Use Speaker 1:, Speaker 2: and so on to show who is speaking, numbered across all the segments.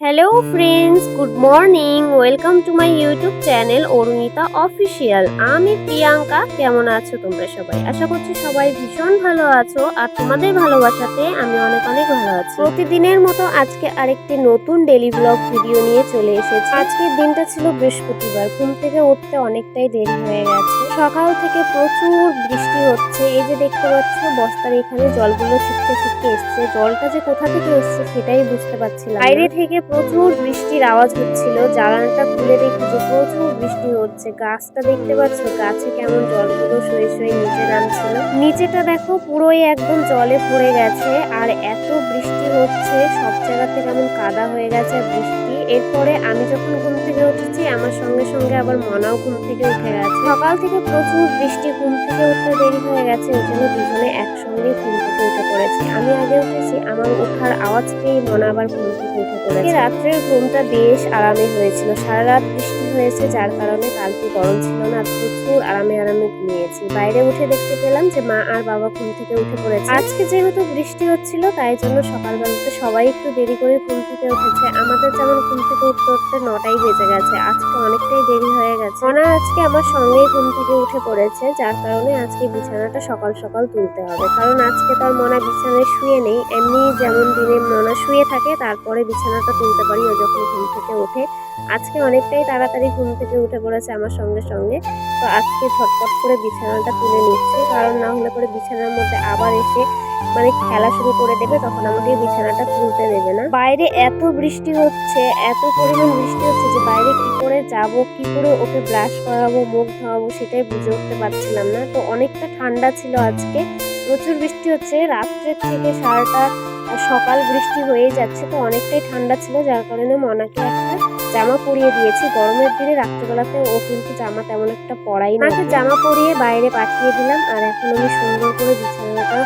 Speaker 1: Hello friends, good morning. Welcome to my YouTube channel Arunita official. আমি প্রিয়াঙ্কা। কেমন আছো তোমরা সবাই? আশা করছি সবাই ভীষণ ভালো আছো, আর তোমাদের ভালোবাসাতে আমি অনেক অনেক ভালো আছি। প্রতিদিনের মতো আজকে আরেকটি নতুন ডেলি ব্লগ ভিডিও নিয়ে চলে এসেছি। আজকের দিনটা ছিল বৃহস্পতিবার। ঘুম থেকে উঠতে অনেকটাই দেরি হয়ে গেছে। সকাল থেকে প্রচুর বৃষ্টি হচ্ছে। এই যে দেখতে পাচ্ছ বস্তার এখানে জলগুলো ছিটকে ছিটকে এসছে। জলটা যে কোথা থেকে এসছে সেটাই বুঝতে পারছিলাম না। বাইরে থেকে প্রচুর বৃষ্টির আওয়াজ হচ্ছিল। জানালাটা খুলে দেখি যে প্রচুর বৃষ্টি হচ্ছে। গাছটা দেখতে পাচ্ছ, গাছে কেমন জলগুলো সয়ে সয়ে নিচে নামছিল। নিচেটা দেখো পুরোই একদম জলে ভরে গেছে, আর এত বৃষ্টি হচ্ছে সব জায়গাতে কেমন কাদা হয়ে গেছে বৃষ্টি। এরপরে আমি যখন ঘুম থেকে উঠেছি আমার সঙ্গে সঙ্গে আবার মনাও ঘুম থেকে উঠে গেছে। সকাল থেকে প্রচুর বৃষ্টি, ঘুম থেকে উঠতে দেরি হয়ে গেছে, ওই জন্য দুজনে একসঙ্গে ঘুম থেকে উঠে পড়েছি। আমি আগে উঠেছি, আমার ওঠার আওয়াজ পেয়ে মনা আবার ঘুম থেকে উঠে পড়েছে। রাত্রের ঘুমটা বেশ আরামে হয়েছিল। সারা রাত বৃষ্টি হয়েছে, যার কারণে কালকে গরম ছিল না, প্রচুর আরামে আরামে ঘুমিয়েছি। বাইরে উঠে দেখতে পেলাম যে মা আর বাবা ঘুম থেকে উঠে পড়েছে। আজকে যেহেতু বৃষ্টি হচ্ছিল তাই জন্য সকালবেলাতে সবাই একটু দেরি করে ঘুম থেকে উঠেছে। আমাদের যেমন ঘুম থেকে উঠতে উঠতে 9টাই বেজে গেছে। আজকে অনেকটাই দেরি হয়ে গেছে। মনা আজকে আমার সঙ্গেই ঘুম থেকে উঠে পড়েছে, যার কারণে আজকে বিছানাটা সকাল সকাল তুলতে হবে। কারণ আজকে তো আর মনা বিছানায় শুয়ে নেই। এমনি যেমন দিনে মনা শুয়ে থাকে তারপরে বিছানাটা তুলতে পারি ও যখন ঘুম থেকে ওঠে। আজকে অনেকটাই তাড়াতাড়ি ঘুম থেকে উঠে পড়েছে আমার সঙ্গে সঙ্গে। তো আজকে ঝটপট করে বিছানাটা তুলে নিচ্ছি, কারণ না হলে পরে বিছানার মধ্যে আবার এসে খেলা শুরু করে দেবে, তখন আমাকে বিছানাটা তুলতে দেবে না। বাইরে এত বৃষ্টি হচ্ছে, এত পরিমাণ বৃষ্টি হচ্ছে যে বাইরে কি করে যাব, কি করে ওকে ব্রাশ করাবো, মুখ ধোয়াবো সেটাই বুঝে উঠতে পারছিলাম না। তো অনেকটা ঠান্ডা ছিল আজকে, প্রচুর বৃষ্টি হচ্ছে। রাত্রের থেকে সারাটা সকাল বৃষ্টি হয়ে যাচ্ছে, তো অনেকটাই ঠান্ডা ছিল, যার কারণে মনাকে একটা জামা পরিয়ে দিয়েছি। গরমের দিনে রাত্রেবেলাতে ও কিন্তু জামা তেমন একটা পরাই না। জামা পরিয়ে বাইরে পাঠিয়ে দিলাম, আর এখন আমি সুন্দর করে বিছানাটা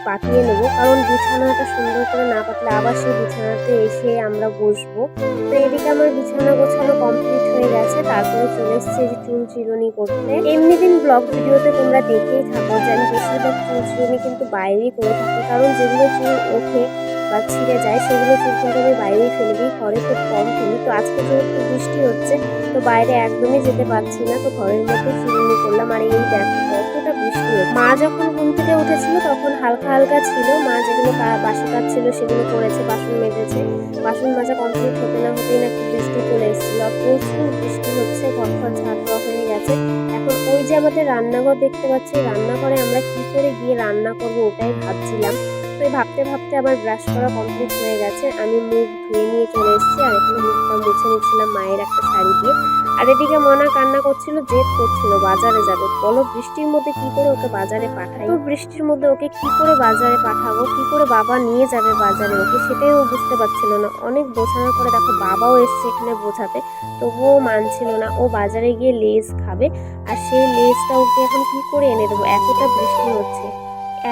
Speaker 1: পাতিয়ে নেবো, কারণ বিছানাটা সুন্দর করে না পাতলে আবার সেই বিছানাতে এসে আমরা বসবো। তো এদিকে আমার বিছানা গোছানো কমপ্লিট হয়ে গেছে। তারপরে চলে এসছে যে চুল চিরুনি করতে। এমনি দিন ব্লগ ভিডিওতে তোমরা দেখেই থাকো যে আমি বেশিরভাগ চুল চিরুনি কিন্তু বাইরেই করে থাকি, কারণ যেগুলো চুল ওঠে বা ছিঁড়ে যায় সেগুলো চুল কিন্তু আমি বাইরেই ফেলে দিই, ঘরে খুব কম ফেলি। তো আজকে যেহেতু বৃষ্টি হচ্ছে তো বাইরে একদমই যেতে পারছি না, তো ঘরের মধ্যে চিরুনি করলাম। আর এই দেখো কতটা বৃষ্টি হচ্ছে। মা যখন ঘুম থেকে উঠেছিল তখন হালকা হালকা ছিল। মা যেগুলো বাসি কাজ ছিল সেগুলো করেছে, বাসন মেজেছে। বাসন মাজা কমপ্লিট হতে না হতেই নাকি বৃষ্টি চলে এসেছিল। প্রচুর বৃষ্টি হচ্ছে, ঘর ঝাড় দেওয়া হয়ে গেছে। এখন ওই যে আমাদের রান্নাঘর দেখতে পাচ্ছি, রান্নাঘরে আমরা কি করে গিয়ে রান্না করবো ওটাই ভাবছিলাম। তো ভাবতে ভাবতে আবার ব্রাশ করা কমপ্লিট হয়ে গেছে। আমি মুখ ধুয়ে নিয়ে চলে এসেছি, আর এখন মুখটা মুছে নিচ্ছিলাম মায়ের একটা শাড়ি দিয়ে। আর এদিকে মনা কান্না করছিল, জেদ করছিল বাজারে যাবে। বলো বৃষ্টির মধ্যে কি করে ওকে বাজারে পাঠাই? তো বৃষ্টির মধ্যে ওকে কি করে বাজারে পাঠাবো, কি করে বাবা নিয়ে যাবে বাজারে ওকে, সেটাই ও বুঝতে পারছিল না। অনেক বোঝানোর পরে দেখো বাবাও এসছে এখানে বোঝাতে, তবুও মানছিল না। ও বাজারে গিয়ে লেজ খাবে, আর সেই লেজটা ওকে এখন কি করে এনে দেবো, এতটা বৃষ্টি হচ্ছে।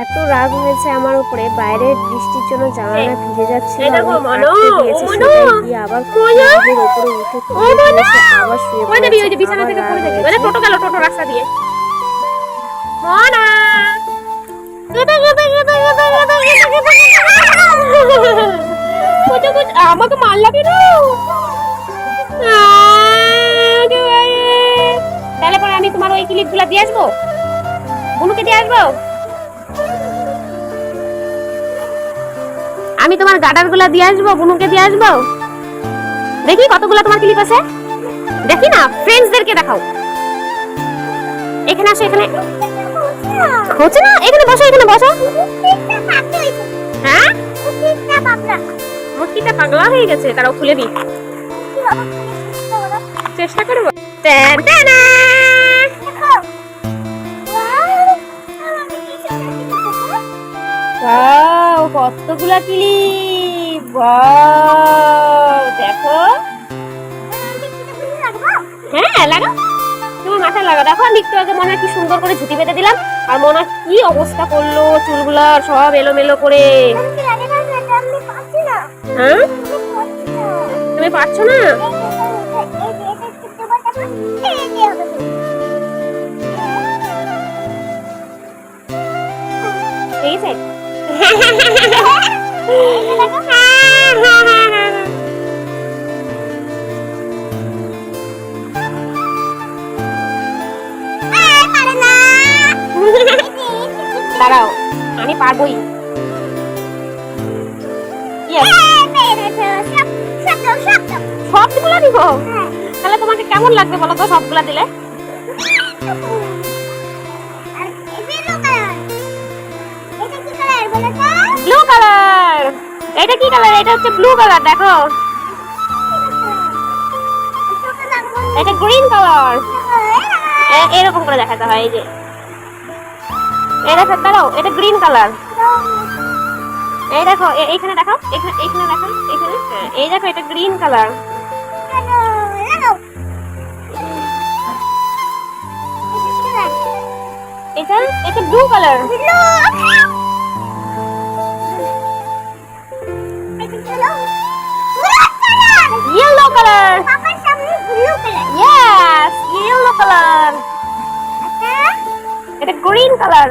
Speaker 1: এত রাগ হয়েছে আমার উপরে, বাইরে বৃষ্টির জন্য জানালা ভিজে যাচ্ছিল, আবার উপরে উঠে আবার শুয়ে বিছানা থেকে পড়ে থাকি, টোটো গেল, টোটো রাস্তা দিয়ে। আমাকে মারলা কেন? তাহলে পরে আমি তোমার ওই ক্লিপ গুলা দিয়ে আসবো, বুনুকে দিয়ে আসবো। আমি তোমার গার্ডার গুলা দিয়ে আসবো, বুনুকে দিয়ে আসবো। দেখি কতগুলা তোমার ক্লিপ আছে, দেখি না, ফ্রেন্ডসদেরকে দেখাও। এখানে আসো, এখানে হচ্ছে না, এখানে বসো, এখানে বসো। হ্যাঁ মুটকিটা পাগলা হয়ে গেছে, তারাও খুলে দিই, চেষ্টা করবো। কতগুলা ক্লিপ, দেখো। হ্যাঁ লাগাও, তোমার মাথায় লাগা। দেখো আমি একটু আগে মনে কি সুন্দর করে ঝুঁটি বেঁধে দিলাম, আর মনে কি অবস্থা করলো চুলগুলা সব এলোমেলো করে। হ্যাঁ তুমি পারছো না? ঠিক আছে দাঁড়াও, আমি পারবোই। সবগুলো দিব? তাহলে তোমাকে কেমন লাগবে বলো তো সবগুলা দিলে? Blue colour. এটা কি কালার? এটা হচ্ছে ব্লু কালার। দেখো, এটা গ্রিন কালার। এরকম করে দেখাতে হয়। এই যে এটা দাঁড়াও, এটা গ্রিন কালার। এই দেখো, এইখানে দেখাও, এইখানে দেখাও, এইখানে। হ্যাঁ, এই দেখো, এটা গ্রিন কালার। এটা এটা blue colour. Yellow colour. Yes, yellow colour. এটা green colour.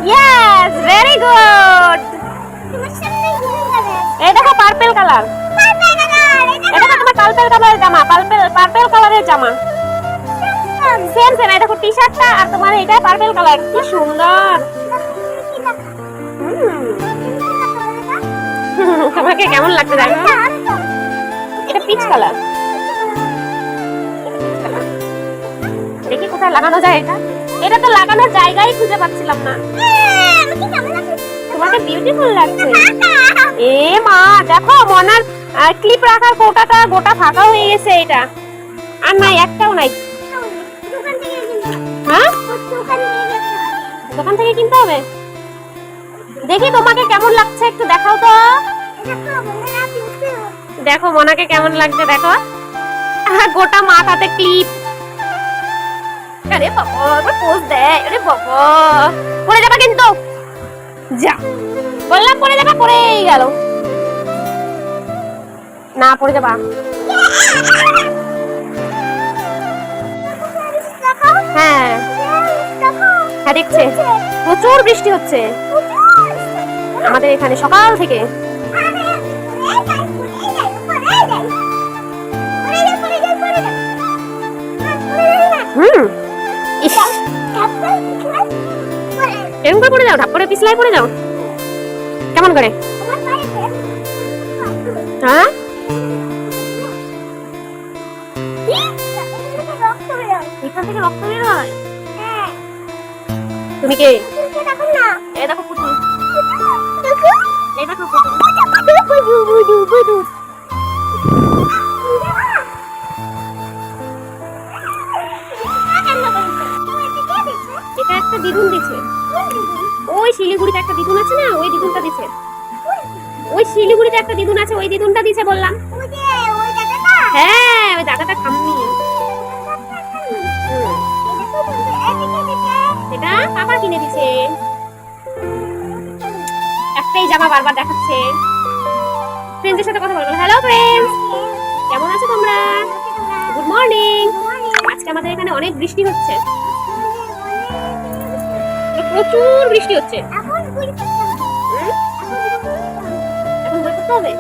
Speaker 1: Yes, very good. এই দেখো পার্পল কালার। এটা তো তোমার পার্পল কালারের জামা, পার্পল কালারের জামা। Same same. এই দেখো টি-শার্টটা আর তোমার এটা পার্পল কালার। কি সুন্দর। তোমাকে কেমন লাগছে জানো? এটা পিচ কালার। দেখি কোথায় লাগানো যায় এটা। এটা তো লাগানোর জায়গাই খুঁজে পাচ্ছিলাম না। তোমাকে বিউটিফুল লাগছে। এ মা, দেখো মনার ক্লিপ রাখার কোটাটা গোটা ফাঁকা হয়ে গেছে। এটা আর নাই, একটাও নাই। হ্যাঁ, দোকান থেকে কিনতে হবে। দেখি তোমাকে কেমন লাগছে একটু দেখাও তো। দেখো মনাকে কেমন লাগছে, দেখো গোটা মাথাতে ক্লিপ। আরে বাবা, এবার পোজ দেয়। আরে বাবা, পড়ে যাবা কিন্তু। যা বললাম পড়ে যাবা, পড়েই গেল। না, পড়ে যাবা। হ্যাঁ হ্যাঁ, দেখছে। প্রচুর বৃষ্টি হচ্ছে আমাদের এখানে সকাল থেকে। এরকম করে পড়ে যাও, ঢাপ করে পিছলাই পড়ে যাও। কেমন করে? হ্যাঁ, এখান থেকে রক্ত বের হয়। তুমি কে? এই দেখো পুতুল। এই দেখো পুতুল। এটা একটা দিদুন দিছে। ওই শিলিগুড়িতে একটা দিদুন আছে না, ওই দিদুনটা দিছে। ওই শিলিগুড়িতে একটা দিদুন আছে, ওই দিদুনটা দিছে বললাম। হ্যাঁ, ওই দাদাটা খামনি। এটা পাপা কিনে দিছে। একটাই জামা বারবার দেখাচ্ছে। ফ্রেন্ডসের সাথে কথা বলবো। হ্যালো ফ্রেন্ডস, কেমন আছো তোমরা? Good morning. আজকে আমাদের এখানে অনেক বৃষ্টি হচ্ছে, প্রচুর বৃষ্টি হচ্ছে। এখন বই পড়তে হবে?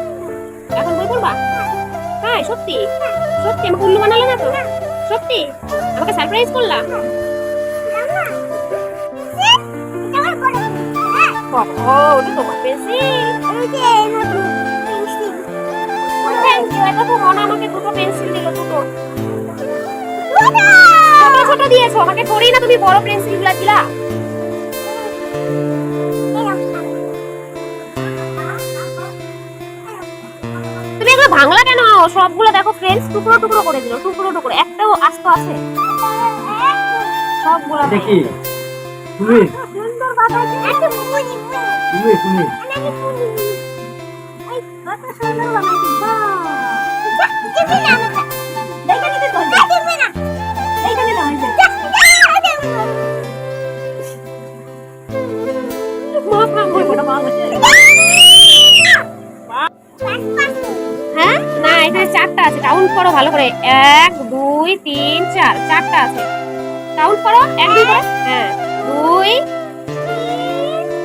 Speaker 1: এখন বই পড়বা? হ্যাঁ, সত্যি সত্যি? আমাকে উল্লু বানালে না তো? সত্যি আমাকে সারপ্রাইজ করলা? ওটা তোমার পেন্সিল। এটা তো মনে আমাকে দুটো পেন্সিল দিল, দুটো ছোট ছোট দিয়েছো আমাকে। করেই না তুমি বড় পেন্সিল গুলা দিলা। তুমি এগুলো ভাঙলা কেন? সবগুলো দেখো ফ্রেন্ডস, টুকরো টুকরো করে দিল, টুকরো টুকরো। একটাও আস্ত আছে? সবগুলো দেখি। তুমি সুন্দর বানাইছো। আচ্ছা মুনি মুনি তুমি এই কত সুন্দর বানাইছো। বাহ, দেখি না আমাকে দেখা নিতে তো দেখবে না। এইখানে দাও, হ্যাঁ না, এখানে চারটা আছে। কাউন্ট করো ভালো করে। 1 2 3 4, চারটা আছে। কাউন্ট করো 1 2 করে। হ্যাঁ 2,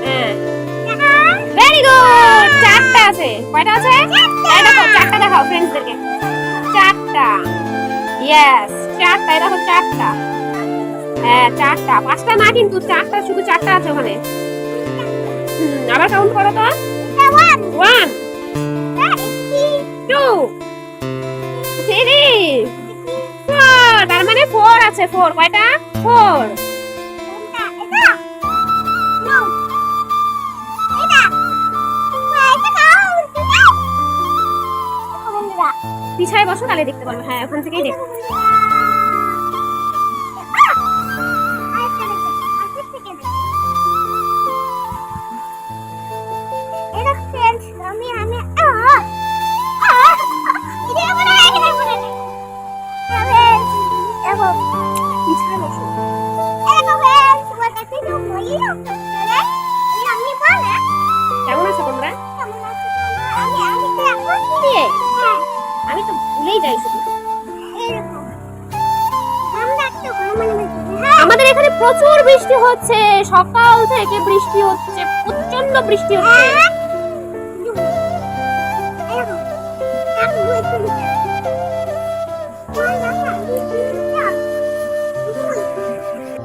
Speaker 1: হ্যাঁ ভেরি গুড। চারটা আছে। কয়টা আছে? এই দেখো চারটা দেখাও ফ্রেন্ডসদেরকে। চারটা। ইয়েস, চারটা। এই দেখো চারটা। হ্যাঁ 4টা, 5টা না কিন্তু 4টা, শুধু 4টা আছে ওখানে। আবার কাউন্ট করো তো। 1 2 3 4, তার মানে 4 আছে। 4 কয়টা? 4। পিছায় বসো তাহলে দেখতে পারবে। হ্যাঁ ওখান থেকেই দেখো। পিছায় বসো। কেমন আছো তোমরা? আমি তো ভুলেই যাই শুধু। আমাদের এখানে প্রচুর বৃষ্টি হচ্ছে, সকাল থেকে বৃষ্টি হচ্ছে, প্রচন্ড বৃষ্টি হচ্ছে।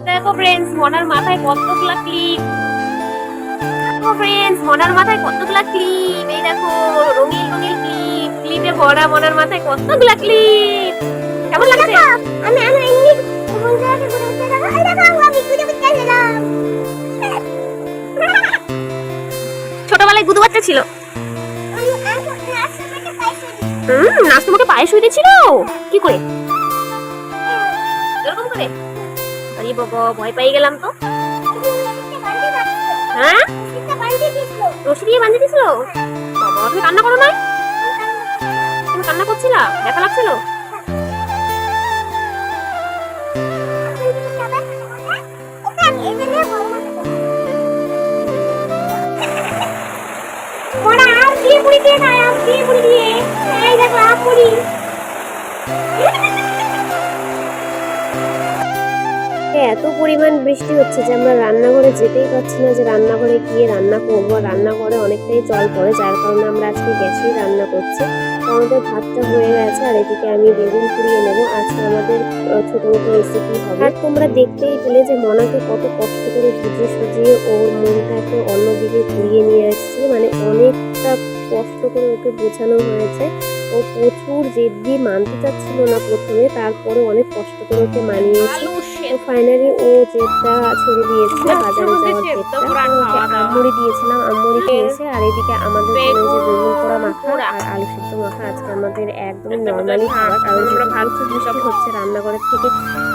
Speaker 1: দেখো ফ্রেন্ডস, মনার মাথায় কতগুলা ক্লিপ। ফ্রেন্ডস, মনার মাথায় কতগুলা ক্লিপ। এই দেখো রঙিন রঙিন ক্লিপ, ক্লিপে ভরা মনার মাথায় কতগুলা ক্লিপ। কেমন লাগছে? ছোটবেলায় গুদু বাচ্চা ছিল। নাচ তোমাকে পায়ে শুয়ে দিয়েছিল? কি করে? এরকম করে? আরে বাবা, ভয় পেয়ে গেলাম তো। হ্যাঁ রশি দিয়ে বাঁধিয়ে দিয়েছিল? বাবা তুমি কান্না করো নাই? তুমি কান্না করছিলা? ব্যথা লাগছিল? এত পরিমাণ বৃষ্টি হচ্ছে যে আমরা রান্নাঘরে যেতেই পারছি না, যে রান্নাঘরে গিয়ে রান্না করবো। রান্নাঘরে অনেকটাই জল পড়ে, যার কারণে আমরা আজকে গ্যাসেই রান্না করছি। তো আমাদের ভাতটা হয়ে গেছে, আর এদিকে আমি বেগুন পুড়িয়ে নেবো। আজকে আমাদের ছোট মতো রেসিপি হবে। আর তোমরা দেখতেই পেলে যে মনাকে কত কষ্ট করে বুঝিয়ে সুজিয়ে ওর মনটাকে অন্যদিকে ঘুরিয়ে নিয়ে আসছি। মানে অনেকটা কষ্ট করে ওকে বোঝানো হয়েছে। ও প্রচুর জেদ দিয়ে মানতে চাচ্ছিল না প্রথমে, তারপরে অনেক কষ্ট করে ওকে মানিয়েছি। তো ফাইনালি ও জেদটা ছেড়ে দিয়েছে, বাজারে যাওয়ার জেদটা। ওকে আমুড়ি দিয়েছিলাম, আমুড়ি খেয়েছে। আর এদিকে আমাদের জন্য যে বেগুন পোড়া মাখা আর আলু সিদ্ধ মাখা আজকে আমাদের একদম নর্মালি খাওয়া, কারণ ভাবছি বৃষ্টি হচ্ছে, রান্নাঘরের থেকে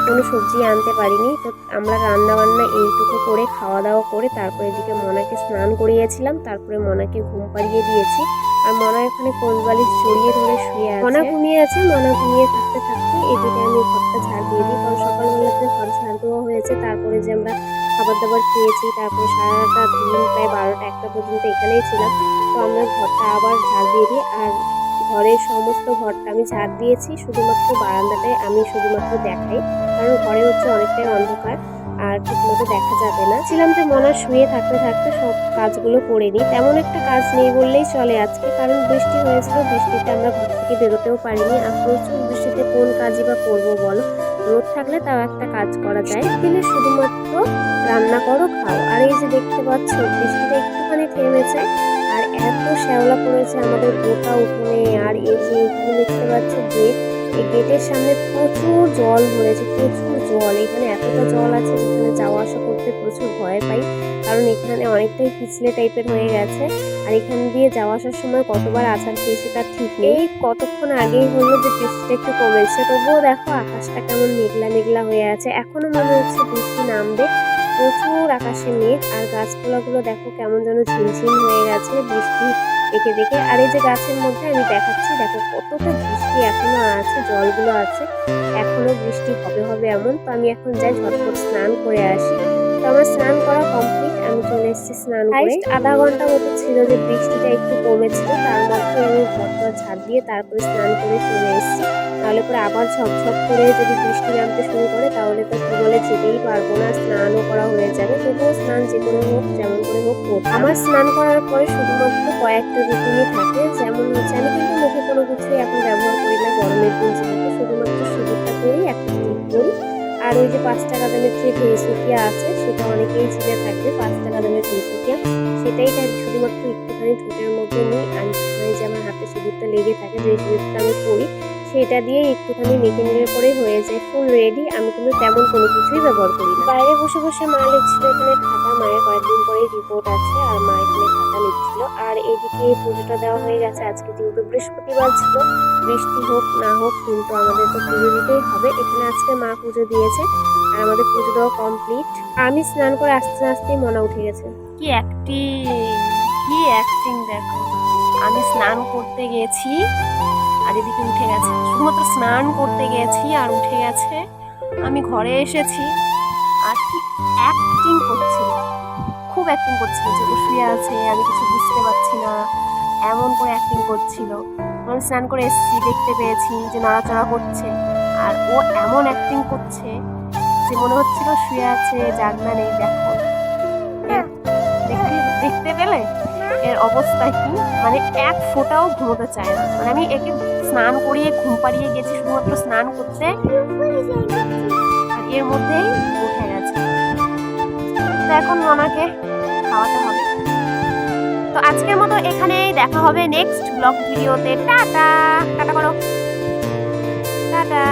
Speaker 1: কোনো সবজি আনতে পারিনি। তো আমরা রান্না বান্না এইটুকু করে খাওয়া দাওয়া করে তারপরে এদিকে মনাকে স্নান করিয়েছিলাম, তারপরে মনাকে ঘুম পাড়িয়ে দিয়েছি। আর মনা এখানে কোল বালিশ জড়িয়ে ধরে শুয়ে আছে। মনা ঘুমিয়ে আছে। মনা ঘুমিয়ে থাকতে থাকতে এদিকে আমি ঘরটা ঝাড় দিয়ে দিই, কারণ সকালবেলাতে ঘর ঝাড় দেওয়া হয়েছে। তারপরে যে আমরা খাবার দাবার খেয়েছি, তারপরে সারাটা দিন প্রায় 12টা-1টা পর্যন্ত এখানেই ছিলাম। তো আমরা ঘরটা আবার ঝাড় দিয়ে দিই। আর ঘরের সমস্ত ঘরটা আমি ঝাড় দিয়েছি, শুধুমাত্র বারান্দাটায় আমি শুধুমাত্র দেখাই, কারণ ঘরে হচ্ছে অনেকটাই অন্ধকার আর ঠিক মতো দেখা যাবে না। ছিলাম যে মনা শুয়ে থাকতে থাকতে সব কাজগুলো করে নিই। তেমন একটা কাজ নেই বললেই চলে আজকে, কারণ বৃষ্টি হয়েছিল। বৃষ্টিতে আমরা ঘর থেকে বেরোতেও পারিনি। আর প্রচুর বৃষ্টিতে কোন কাজই বা করবো বলো? রোদ থাকলে তাও একটা কাজ করা যায়, দিনে শুধুমাত্র রান্না করো, খাও। আর এই যে দেখতে পাচ্ছ বৃষ্টিটা একটুখানি থেমেছে, আর এত শ্যাওলা পড়েছে আমাদের গোটা উঠোনে। আর এই যে এখানে দেখতে পাচ্ছ গেট, এই গেটের সামনে প্রচুর জল ধরেছে, প্রচুর জল। এখানে এতটা জল আছে যেখানে যাওয়া আসা করতে প্রচুর ভয় পাই, কারণ এখানে অনেকটাই পিছলে টাইপের হয়ে গেছে। আর এখান দিয়ে যাওয়া আসার সময় কতবার আছাড় খেয়েছি তার ঠিক নেই। কতক্ষণ আগেই হলো যে বৃষ্টিটা একটু কমেছে, তবুও দেখো আকাশটা কেমন মেঘলা মেঘলা হয়ে আছে। এখনো মনে হচ্ছে বৃষ্টি নামবে, প্রচুর আকাশে মেঘ। আর গাছপালাগুলো দেখো কেমন যেন ঝিমঝিম হয়ে গেছে বৃষ্টি দেখে দেখে। আর এই যে গাছের মধ্যে আমি দেখাচ্ছি, দেখো কতটা বৃষ্টি এখনো আছে, জলগুলো আছে, এখনো বৃষ্টি হবে হবে এমন। তো আমি এখন যাই ঝটপট স্নান করে আসি। তো আমার স্নান করা কমপ্লিট, আমি চলে এসেছি স্নান করে। আধা ঘন্টা মতো ছিল যে বৃষ্টিটা একটু কমেছিল, তার মধ্যে আমি ঘরটা ঝাড় দিয়ে তারপরে স্নান করে চলে এসেছি। তাহলে পরে আবার ঝপঝপ করে যদি বৃষ্টি নামতে শুরু করে তাহলে তো বলে যেতেই পারবো না, স্নানও করা হয়ে যাবে। তবুও স্নান যে করে হোক যেমন করে হোক করবো। আমার স্নান করার পরে শুধুমাত্র কয়েকটা রুটিনই থাকে, যেমন হচ্ছে আমি কিন্তু মুখে কোনো কিছুই এখন ব্যবহার করি না গরমের দিন যেহেতু, শুধুমাত্র সিঁদুরটা করি, একটা টিপ করি। আর ওই যে 5 টাকা দামের যে ভেসুকিয়া আছে সেটা অনেকেই চিনে থাকবে। 5 টাকা দামের ভেসুকিয়া সেটাই শুধুমাত্র একটুখানি ঠোঁটের মধ্যে নিই আর একটুখানি যে আমার হাতে সিঁদুরটা লেগে থাকে, যে সিঁদুরটা আমি পরি সেটা দিয়ে একটুখানি মেখে নিলে পরে হয়ে যায় ফুল রেডি। আমি কিন্তু তেমন কোনো কিছুই ব্যবহার করি না। বাইরে বসে বসে মা লিখছিল এখানে খাতা, মায়ের কয়েকদিন পরেই রিপোর্ট আছে আর মা এখানে খাতা লিখছিল। আর এইদিকে পুজোটা দেওয়া হয়ে গেছে। আজকে যেহেতু বৃহস্পতিবার ছিল, বৃষ্টি হোক না হোক কিন্তু আমাদের তো পুজো দিতেই হবে। এখানে আজকে মা পুজো দিয়েছে আর আমাদের পুজো দেওয়া কমপ্লিট। আমি স্নান করে আস্তে আস্তেই মনে উঠে গেছে। কি অ্যাক্টিং দেখো, আমি স্নান করতে গেছি আর এদিকে উঠে গেছে। শুধুমাত্র স্নান করতে গেছি আর উঠে গেছে। আমি ঘরে এসেছি আর কি অ্যাক্টিং করছিল, খুব অ্যাক্টিং করছিল যে ও শুয়ে আছে, আমি কিছু বুঝতে পারছি না, এমন করে অ্যাক্টিং করছিল। আমি স্নান করে এসেছি, দেখতে পেয়েছি যে নড়াচড়া করছে আর ও এমন অ্যাক্টিং করছে যে মনে হচ্ছিল শুয়ে আছে, জাগনা নেই। দেখো দেখতে পেলে এর অবস্থা কি, মানে এক ফোঁটাও ঘুমোতে চায় না। মানে আমি একে স্নান করিয়ে ঘুম পাড়িয়ে গেছি শুধুমাত্র স্নান করতে আর এর মধ্যেই উঠে গেছে। তো এখন ওনাকে খাওয়াতে হবে। তো আজকের মতো এখানেই, দেখা হবে নেক্সট ব্লগ ভিডিওতে। টাটা টাটা করো, টাটা।